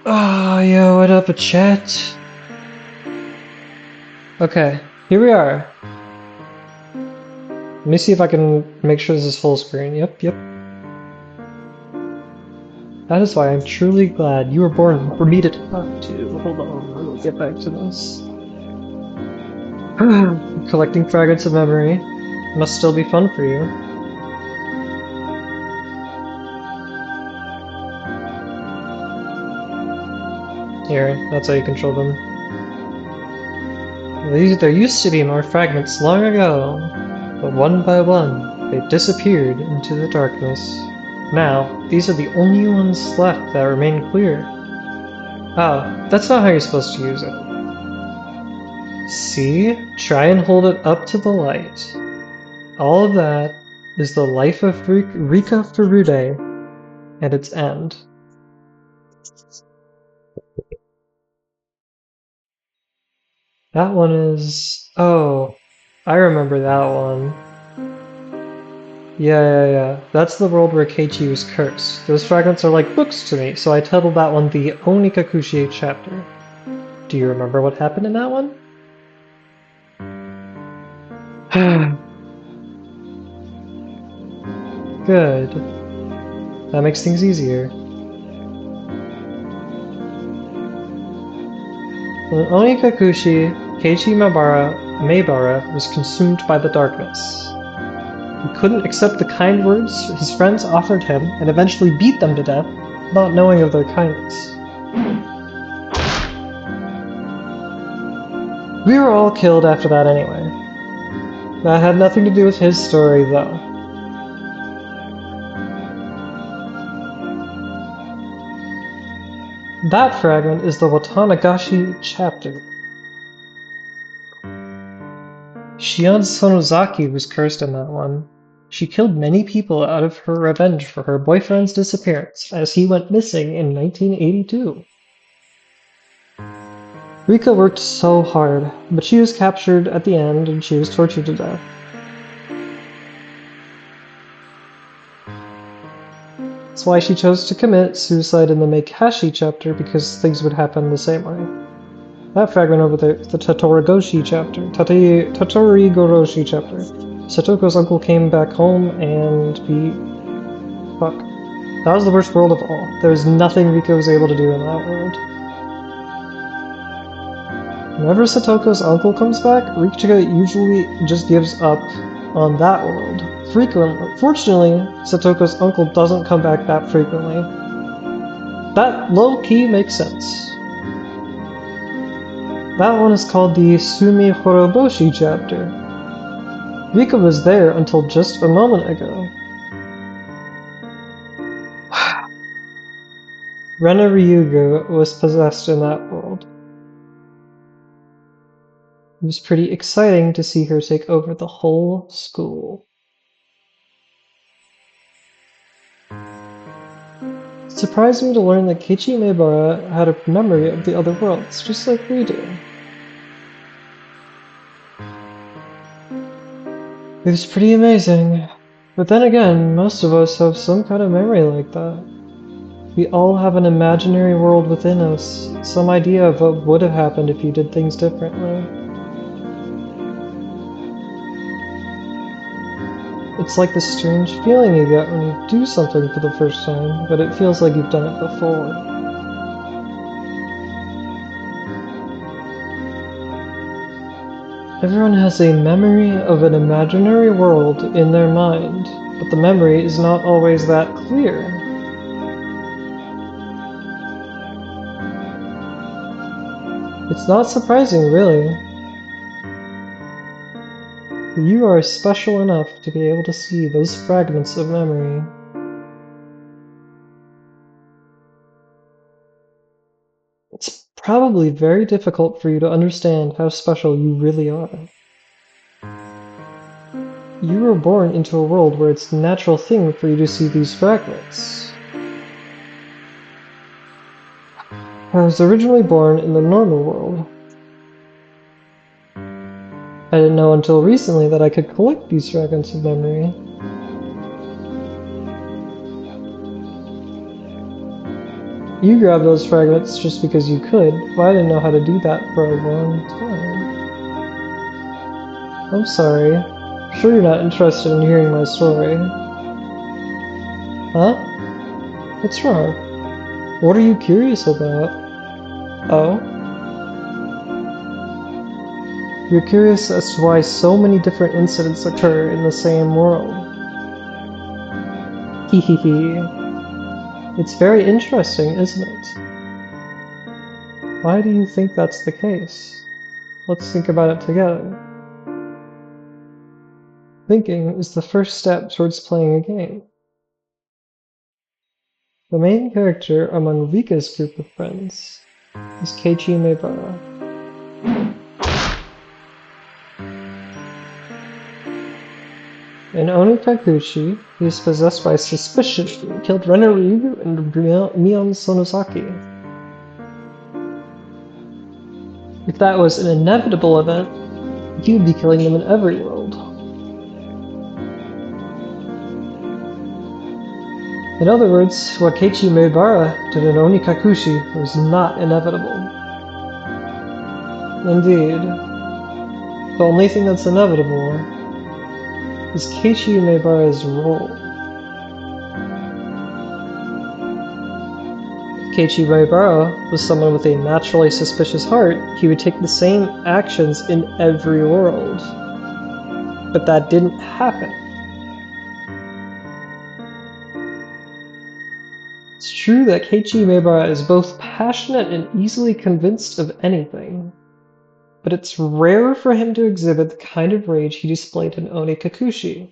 Oh, yo, what up, chat? Okay, here we are. Let me see if I can make sure this is full screen. Yep. That is why I'm truly glad you were born for me to talk to. Hold on, let me get back to this. Collecting fragments of memory must still be fun for you. Here, that's how you control them. There used to be more fragments long ago, but one by one, they disappeared into the darkness. Now, these are the only ones left that remain clear. Oh, that's not how you're supposed to use it. See? Try and hold it up to the light. All of that is the life of Rika Furude and its end. That one is... Oh, I remember that one. Yeah. That's the world where Keiichi was cursed. Those fragments are like books to me, so I titled that one the Onikakushi chapter. Do you remember what happened in that one? Good. That makes things easier. In Onikakushi, Keiichi Maebara was consumed by the darkness. He couldn't accept the kind words his friends offered him and eventually beat them to death, not knowing of their kindness. We were all killed after that anyway. That had nothing to do with his story, though. That fragment is the Watanagashi chapter. Shion Sonozaki was cursed in that one. She killed many people out of her revenge for her boyfriend's disappearance, as he went missing in 1982. Rika worked so hard, but she was captured at the end and she was tortured to death. That's why she chose to commit suicide in the Meikashi chapter, because things would happen the same way. That fragment over there, the Tatorigoroshi chapter. Satoko's uncle came back home and Fuck. That was the worst world of all. There was nothing Rika was able to do in that world. Whenever Satoko's uncle comes back, Rika usually just gives up on that world. Fortunately, Satoko's uncle doesn't come back that frequently. That low-key makes sense. That one is called the Sumi Horoboshi chapter. Rika was there until just a moment ago. Rena Ryugu was possessed in that world. It was pretty exciting to see her take over the whole school. It surprised me to learn that Keiichi Maebara had a memory of the other worlds, just like we do. It was pretty amazing. But then again, most of us have some kind of memory like that. We all have an imaginary world within us, some idea of what would have happened if you did things differently. It's like the strange feeling you get when you do something for the first time, but it feels like you've done it before. Everyone has a memory of an imaginary world in their mind, but the memory is not always that clear. It's not surprising, really. You are special enough to be able to see those fragments of memory. It's probably very difficult for you to understand how special you really are. You were born into a world where it's a natural thing for you to see these fragments. I was originally born in the normal world. I didn't know until recently that I could collect these fragments of memory. You grabbed those fragments just because you could, but I didn't know how to do that for a long time. I'm sorry. I'm sure you're not interested in hearing my story. Huh? What's wrong? What are you curious about? Oh? You're curious as to why so many different incidents occur in the same world. Hehehe. It's very interesting, isn't it? Why do you think that's the case? Let's think about it together. Thinking is the first step towards playing a game. The main character among Rika's group of friends is Keiichi Maebara. In Onikakushi, he is possessed by suspicion and killed Ren Ryugu and Mion Sonosaki. If that was an inevitable event, he would be killing them in every world. In other words, what Keiichi Maebara did in Onikakushi was not inevitable. Indeed. The only thing that's inevitable is Keiichi Maebara's role. If Keiichi Maebara was someone with a naturally suspicious heart, he would take the same actions in every world. But that didn't happen. It's true that Keiichi Maebara is both passionate and easily convinced of anything, but it's rare for him to exhibit the kind of rage he displayed in Onikakushi.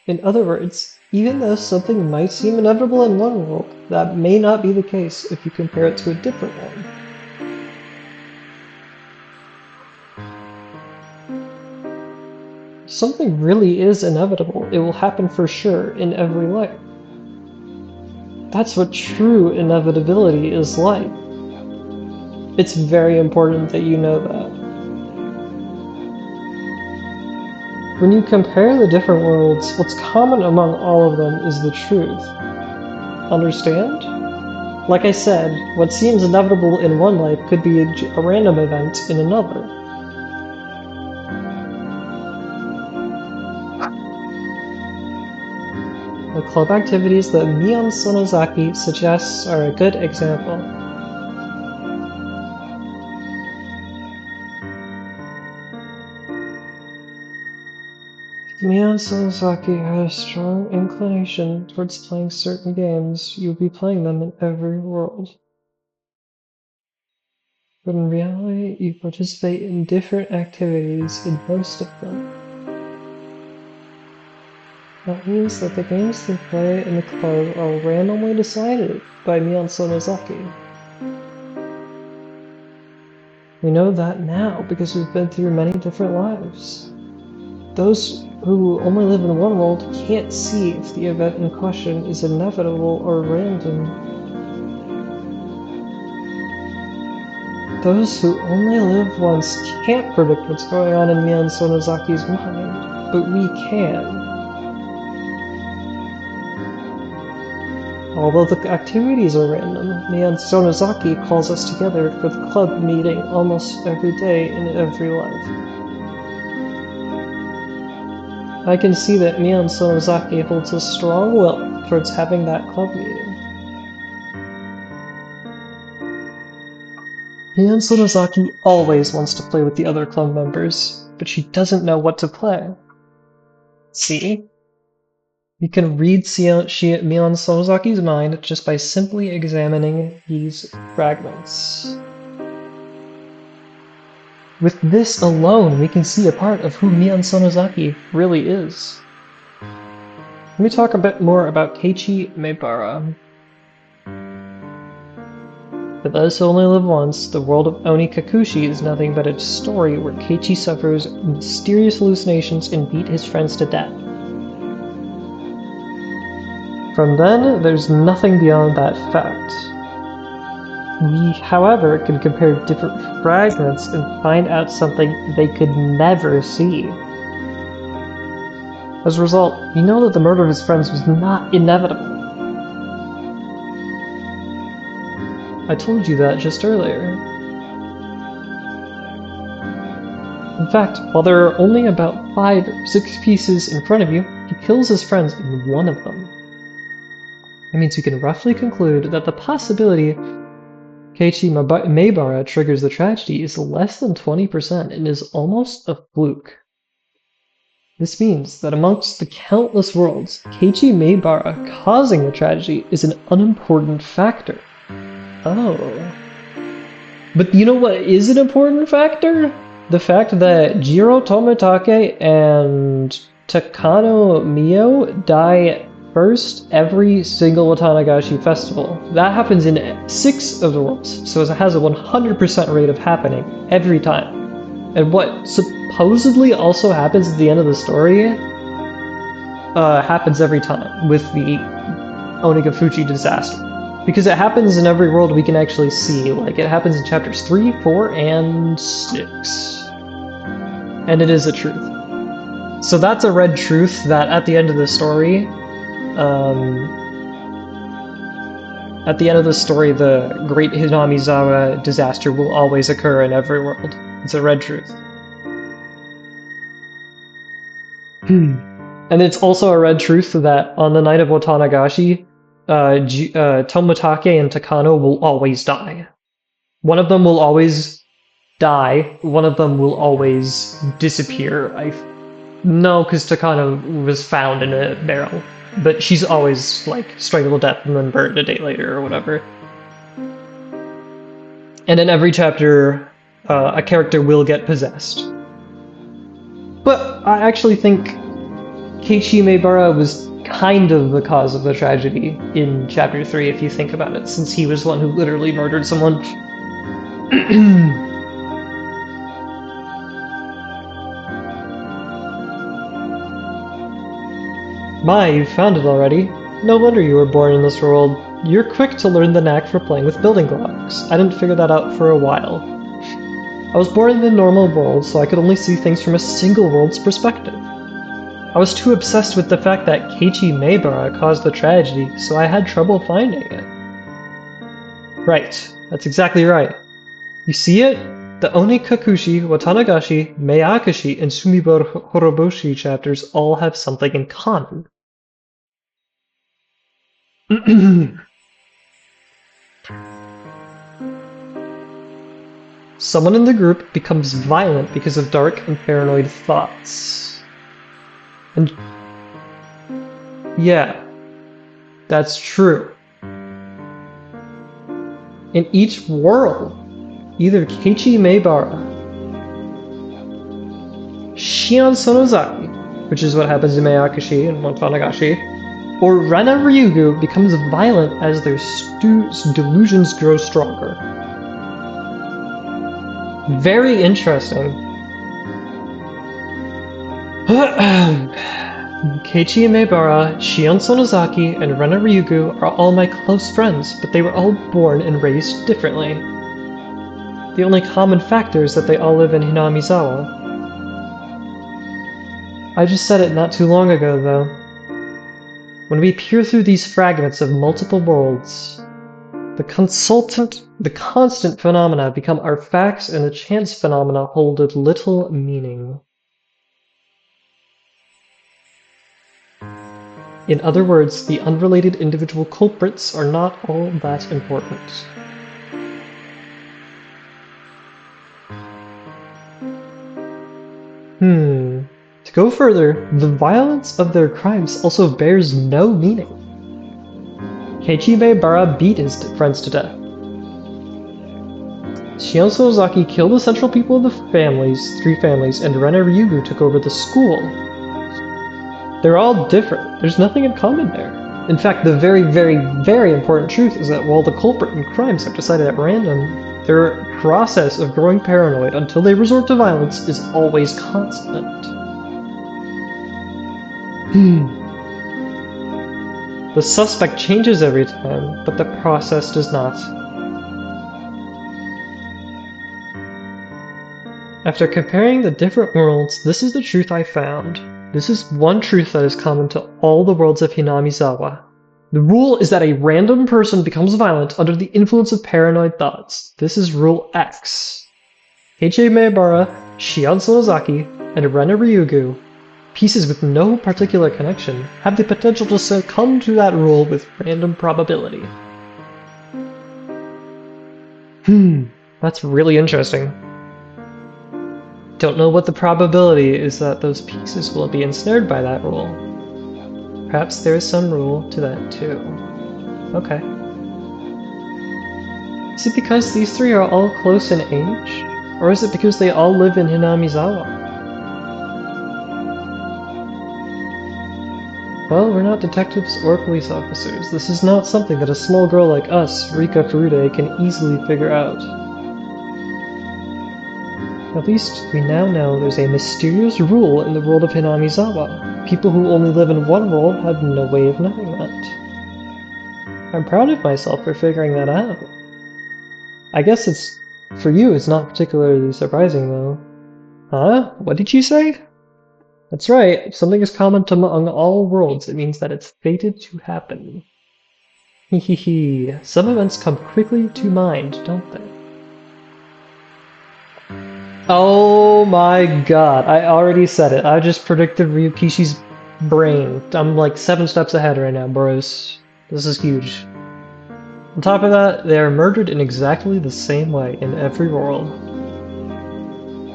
In other words, even though something might seem inevitable in one world, that may not be the case if you compare it to a different one. If something really is inevitable, it will happen for sure in every life. That's what true inevitability is like. It's very important that you know that. When you compare the different worlds, what's common among all of them is the truth. Understand? Like I said, what seems inevitable in one life could be a random event in another. The club activities that Mion Sonozaki suggests are a good example. If Mion Sonozaki had a strong inclination towards playing certain games, you would be playing them in every world. But in reality, you participate in different activities in most of them. That means that the games they play in the club are randomly decided by Mion Sonozaki. We know that now because we've been through many different lives. Those who only live in one world can't see if the event in question is inevitable or random. Those who only live once can't predict what's going on in Mion Sonozaki's mind, but we can. Although the activities are random, Mion Sonozaki calls us together for the club meeting almost every day in every life. I can see that Mion Sonozaki holds a strong will towards having that club meeting. Mion Sonozaki always wants to play with the other club members, but she doesn't know what to play. See? You can read Mion Sonozaki's mind just by simply examining these fragments. With this alone, we can see a part of who Mion Sonozaki really is. Let me talk a bit more about Keiichi Maebara. For those who only live once, the world of Onikakushi is nothing but a story where Keiichi suffers mysterious hallucinations and beat his friends to death. From then, there's nothing beyond that fact. We, however, can compare different fragments and find out something they could never see. As a result, we know that the murder of his friends was not inevitable. I told you that just earlier. In fact, while there are only about 5 or 6 pieces in front of you, he kills his friends in one of them. That means we can roughly conclude that the possibility Keiichi Maebara triggers the tragedy is less than 20% and is almost a fluke. This means that amongst the countless worlds, Keiichi Maebara causing the tragedy is an unimportant factor. Oh. But you know what is an important factor? The fact that Jiro Tomitake and Takano Mio die first every single Watanagashi festival. That happens in 6 of the worlds, so it has a 100% rate of happening every time. And what supposedly also happens at the end of the story happens every time with the Onigafuchi disaster. Because it happens in every world we can actually see. Like, it happens in chapters 3, 4, and 6. And it is a truth. So that's a red truth that at the end of the story, the Great Hinamizawa disaster will always occur in every world. It's a red truth. And it's also a red truth that on the night of Watanagashi, Tomitake and Takano will always die. One of them will always die, one of them will always disappear. No, because Takano was found in a barrel. But she's always, like, strangled to death and then burned a day later or whatever. And in every chapter, a character will get possessed. But I actually think Keiichi Maebara was kind of the cause of the tragedy in chapter 3, if you think about it, since he was the one who literally murdered someone. My, you found it already. No wonder you were born in this world. You're quick to learn the knack for playing with building blocks. I didn't figure that out for a while. I was born in the normal world, so I could only see things from a single world's perspective. I was too obsessed with the fact that Keiichi Maebara caused the tragedy, so I had trouble finding it. Right, that's exactly right. You see it? The Onikakushi, Watanagashi, Meiakashi, and Sumiboro Horoboshi chapters all have something in common. Someone in the group becomes violent because of dark and paranoid thoughts. And yeah, that's true. In each world, either Keiichi Maebara, Shion Sonozaki, which is what happens in Meiakashi and Watanagashi, or Rena Ryugu becomes violent as their delusions grow stronger. Very interesting. Keiichi Maebara, Shion Sonozaki, and Rena Ryugu are all my close friends, but they were all born and raised differently. The only common factor is that they all live in Hinamizawa. I just said it not too long ago, though. When we peer through these fragments of multiple worlds, the constant phenomena become our facts and the chance phenomena hold little meaning. In other words, the unrelated individual culprits are not all that important. To go further, the violence of their crimes also bears no meaning. Keiichi Maebara beat his friends to death. Shion Sonozaki killed the central people of the 3 families, and Rena Ryugu took over the school. They're all different. There's nothing in common there. In fact, the very, very, very important truth is that while the culprit in crimes are decided at random, their process of growing paranoid until they resort to violence is always constant. The suspect changes every time, but the process does not. After comparing the different worlds, this is the truth I found. This is one truth that is common to all the worlds of Hinamizawa. The rule is that a random person becomes violent under the influence of paranoid thoughts. This is Rule X. Keiichi Maebara, Shion Sonozaki, and Rena Ryugu, pieces with no particular connection, have the potential to succumb to that rule with random probability. That's really interesting. Don't know what the probability is that those pieces will be ensnared by that rule. Perhaps there is some rule to that too. Okay. Is it because these three are all close in age? Or is it because they all live in Hinamizawa? Well, we're not detectives or police officers. This is not something that a small girl like us, Rika Furude, can easily figure out. At least we now know there's a mysterious rule in the world of Hinamizawa. People who only live in one world have no way of knowing that. I'm proud of myself for figuring that out. I guess for you it's not particularly surprising though. Huh? What did you say? That's right, if something is common among all worlds, it means that it's fated to happen. Hehehe, some events come quickly to mind, don't they? Oh my god, I already said it. I just predicted Ryukishi's brain. I'm like 7 steps ahead right now, bros. This is huge. On top of that, they are murdered in exactly the same way in every world.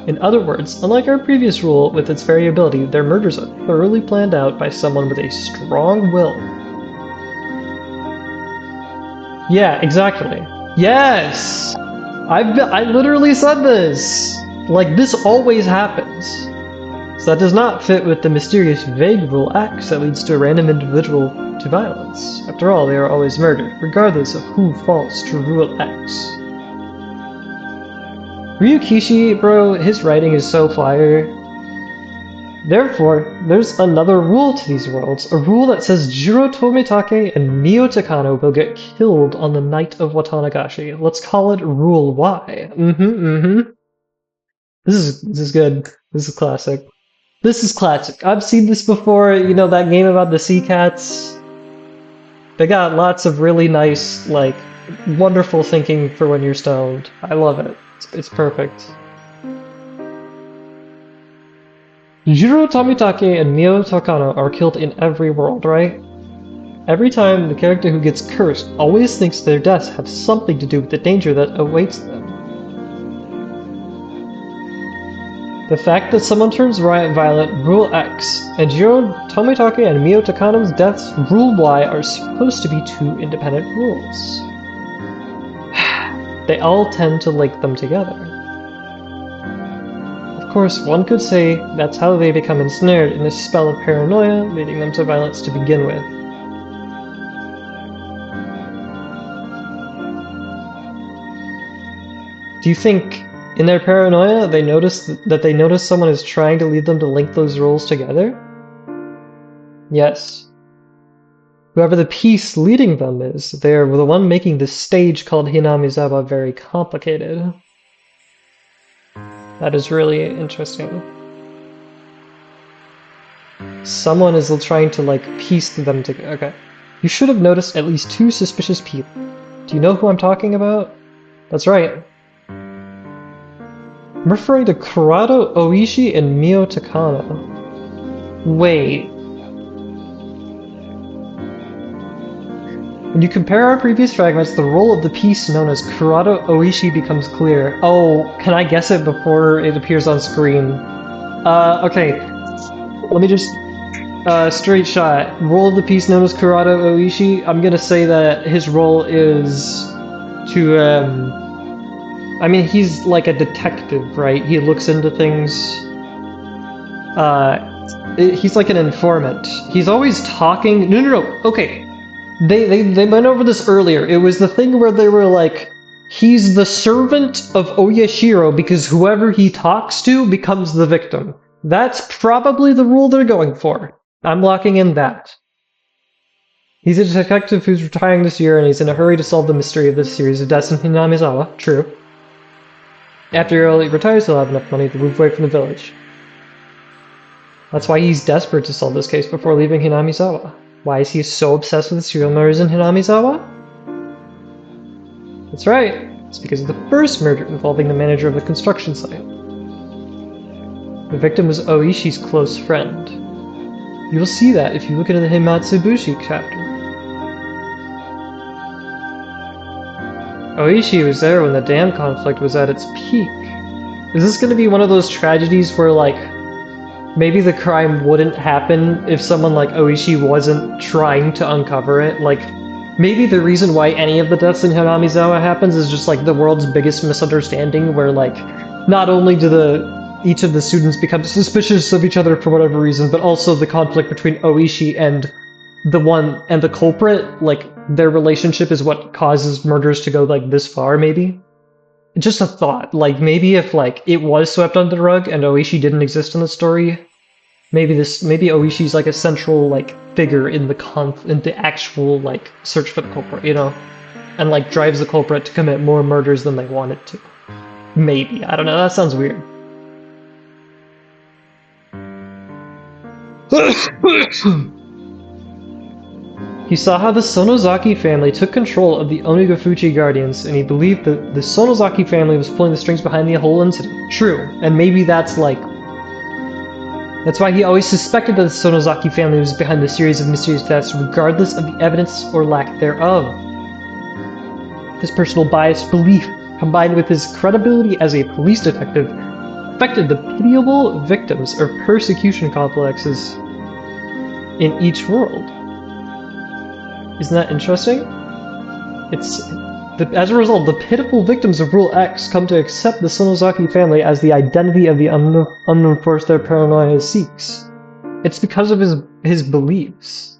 In other words, unlike our previous rule with its variability, their murders are thoroughly planned out by someone with a strong will. Yeah, exactly. Yes! I literally said this! Like, this always happens. So that does not fit with the mysterious vague rule X that leads to a random individual to violence. After all, they are always murdered, regardless of who falls to rule X. Ryukishi, bro, his writing is so fire. Therefore, there's another rule to these worlds, a rule that says Jiro Tomitake and Mio Takano will get killed on the night of Watanagashi. Let's call it Rule Y. This is good. This is classic. This is classic. I've seen this before, you know, that game about the sea cats. They got lots of really nice, like, wonderful thinking for when you're stoned. I love it. It's perfect. Jiro Tomitake and Mio Takano are killed in every world, right? Every time, the character who gets cursed always thinks their deaths have something to do with the danger that awaits them. The fact that someone turns violent, Rule X, and Jiro Tomitake and Mio Takano's deaths, Rule Y, are supposed to be 2 independent rules. They all tend to link them together. Of course, one could say that's how they become ensnared in a spell of paranoia, leading them to violence to begin with. Do you think, in their paranoia, they notice someone is trying to lead them to link those rules together? Yes. Whoever the piece leading them is, they're the one making this stage called Hinamizawa very complicated. That is really interesting. Someone is trying to, like, piece them together. Okay. You should have noticed at least 2 suspicious people. Do you know who I'm talking about? That's right. I'm referring to Kurado Oishi and Mio Takano. Wait. When you compare our previous fragments, the role of the piece known as Kurado Oishi becomes clear. Oh, can I guess it before it appears on screen? Okay. Let me just... straight shot. Role of the piece known as Kurado Oishi, I'm gonna say that his role is to, I mean, he's like a detective, right? He looks into things. He's like an informant. He's always talking. No. Okay. They went over this earlier. It was the thing where they were like, he's the servant of Oyashiro because whoever he talks to becomes the victim. That's probably the rule they're going for. I'm locking in that. He's a detective who's retiring this year and he's in a hurry to solve the mystery of this series of deaths in Hinamizawa. True. After he retires, he'll have enough money to move away from the village. That's why he's desperate to solve this case before leaving Hinamizawa. Why is he so obsessed with serial murders in Hinamizawa? That's right. It's because of the first murder involving the manager of the construction site. The victim was Oishi's close friend. You will see that if you look into the Himatsubushi chapter. Oishi was there when the dam conflict was at its peak. Is this going to be one of those tragedies where, like, maybe the crime wouldn't happen if someone like Oishi wasn't trying to uncover it? Like, maybe the reason why any of the deaths in Hinamizawa happens is just, like, the world's biggest misunderstanding where, like, not only do each of the students become suspicious of each other for whatever reason, but also the conflict between Oishi and the culprit, like, their relationship is what causes murders to go, like, this far, maybe? Just a thought, like, maybe if, like, it was swept under the rug and Oishi didn't exist in the story, maybe Oishi's, like, a central, like, figure in the actual, like, search for the culprit, you know? And, like, drives the culprit to commit more murders than they wanted to. Maybe, I don't know, that sounds weird. He saw how the Sonozaki family took control of the Onigafuchi Guardians, and he believed that the Sonozaki family was pulling the strings behind the whole incident. True, and maybe that's like... That's why he always suspected that the Sonozaki family was behind the series of mysterious deaths, regardless of the evidence or lack thereof. This personal biased belief, combined with his credibility as a police detective, affected the pitiable victims of persecution complexes in each world. Isn't that interesting? As a result, the pitiful victims of Rule X come to accept the Sonozaki family as the identity of the unknown force their paranoia seeks. It's because of his beliefs.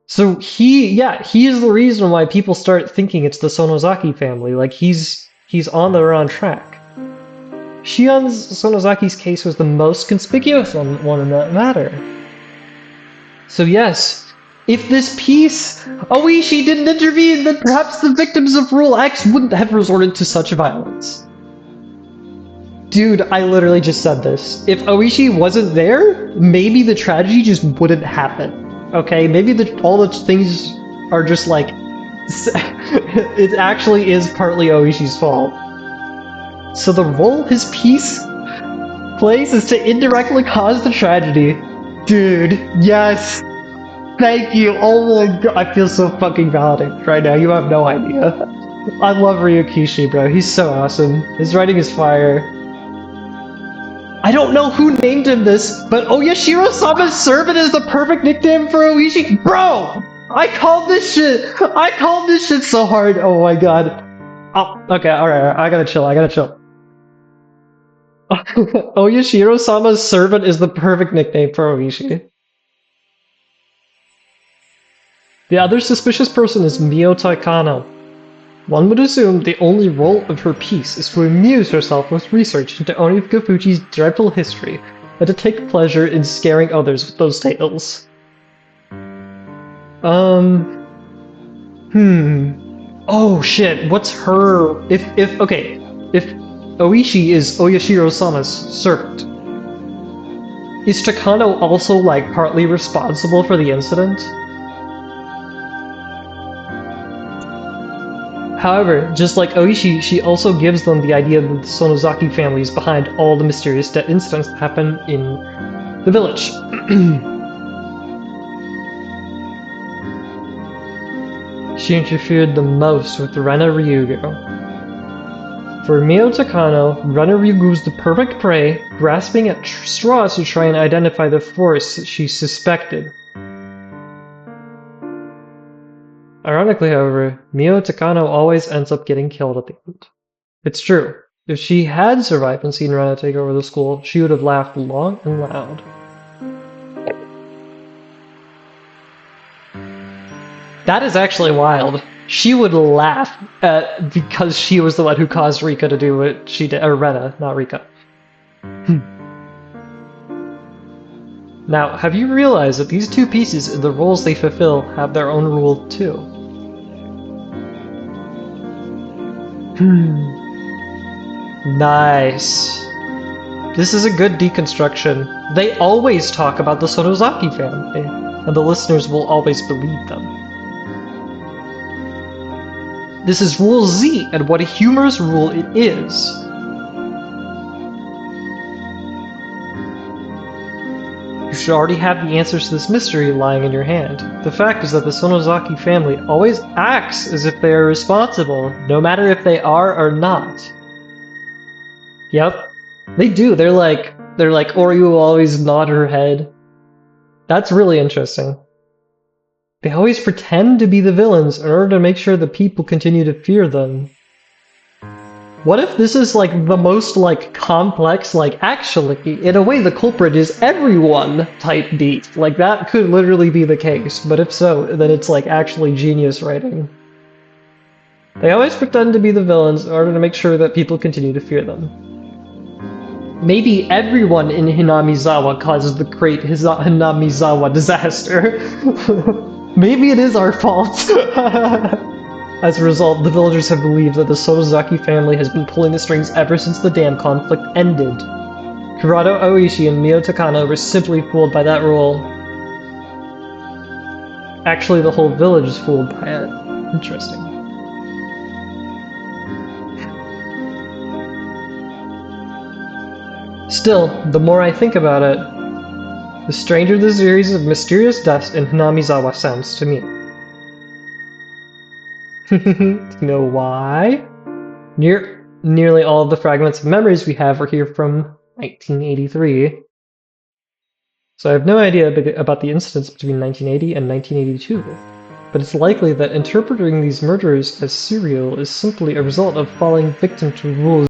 So he is the reason why people start thinking it's the Sonozaki family. Like, he's on the wrong track. Shion Sonozaki's case was the most conspicuous one in that matter. So yes, if this piece, Oishi didn't intervene, then perhaps the victims of Rule X wouldn't have resorted to such violence. Dude, I literally just said this. If Oishi wasn't there, maybe the tragedy just wouldn't happen. Okay, maybe all the things are just like... it actually is partly Oishi's fault. So the role his piece plays is to indirectly cause the tragedy. Dude, yes! Thank you! Oh my god, I feel so fucking validated right now, you have no idea. I love Ryukishi, bro, he's so awesome. His writing is fire. I don't know who named him this, but Oyashiro-sama's servant is the perfect nickname for Oishi. Bro! I called this shit so hard, oh my god. Oh, okay, alright, I gotta chill. Oyashiro-sama's servant is the perfect nickname for Oishi. The other suspicious person is Mio Takano. One would assume the only role of her piece is to amuse herself with research into Onigafuchi's dreadful history, and to take pleasure in scaring others with those tales. Oh shit, what's her... If Oishi is Oyashiro-sama's servant, is Takano also, like, partly responsible for the incident? However, just like Oishi, she also gives them the idea that the Sonozaki family is behind all the mysterious death incidents that happen in the village. She interfered the most with Rena Ryugu. For Mio Takano, Rena Ryugu is the perfect prey, grasping at straws to try and identify the force she suspected. Ironically, however, Mio Takano always ends up getting killed at the end. It's true. If she had survived and seen Rena take over the school, she would have laughed long and loud. That is actually wild. She would laugh because she was the one who caused Rika to do what she did. Or Rena, not Rika. Now, have you realized that these two pieces and the roles they fulfill have their own rule too? Nice. This is a good deconstruction. They always talk about the Sonozaki family. and the listeners will always believe them. This is Rule Z, and what a humorous rule it is. You should already have the answers to this mystery lying in your hand. The fact is that the Sonozaki family always acts as if they are responsible, no matter if they are or not. Yep, they do. They're like, Ori will always nod her head. That's really interesting. They always pretend to be the villains in order to make sure the people continue to fear them. What if this is like the most like complex, like actually, in a way the culprit is everyone type beat? Like that could literally be the case, but if so, then it's like actually genius writing. They always pretend to be the villains in order to make sure that people continue to fear them. Maybe everyone in Hinamizawa causes the great Hinamizawa disaster. Maybe it is our fault. As a result, the villagers have believed that the Sonozaki family has been pulling the strings ever since the dam conflict ended. Kurado Oishi and Mio Takano were simply fooled by that rule. Actually, the whole village is fooled by it. Interesting. Still, the more I think about it, the stranger the series of mysterious deaths in Hinamizawa sounds to me. You know why? Nearly all of the fragments of memories we have are here from 1983. So I have no idea about the incidents between 1980 and 1982, but it's likely that interpreting these murders as serial is simply a result of falling victim to rules